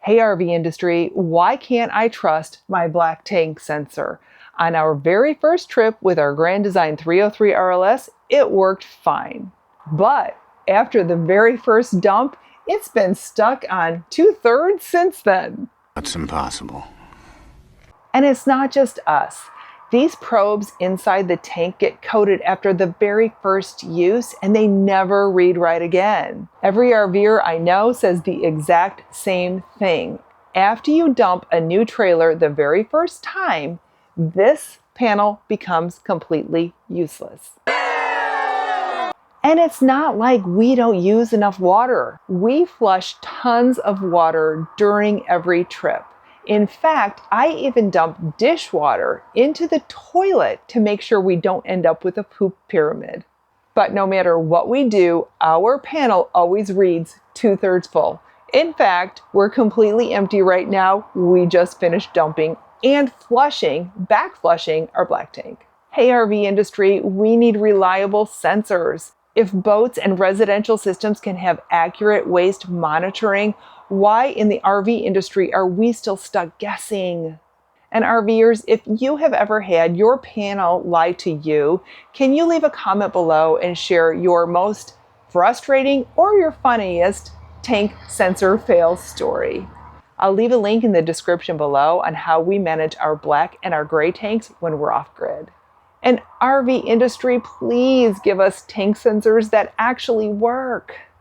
Hey RV industry, why can't I trust my black tank sensor? On our very first trip with our Grand Design 303 RLS, it worked fine. But after the very first dump, it's been stuck on 2/3 since then. That's impossible. And it's not just us. These probes inside the tank get coated after the very first use and they never read right again. Every RVer I know says the exact same thing. After you dump a new trailer the very first time, this panel becomes completely useless. And it's not like we don't use enough water. We flush tons of water during every trip. In fact, I even dump dishwater into the toilet to make sure we don't end up with a poop pyramid. But no matter what we do, our panel always reads 2/3 full. In fact, we're completely empty right now. We just finished dumping and back flushing our black tank. Hey RV industry, we need reliable sensors. If boats and residential systems can have accurate waste monitoring, why in the RV industry are we still stuck guessing? And RVers, if you have ever had your panel lie to you, can you leave a comment below and share your most frustrating or your funniest tank sensor fail story? I'll leave a link in the description below on how we manage our black and our gray tanks when we're off grid. And RV industry, please give us tank sensors that actually work.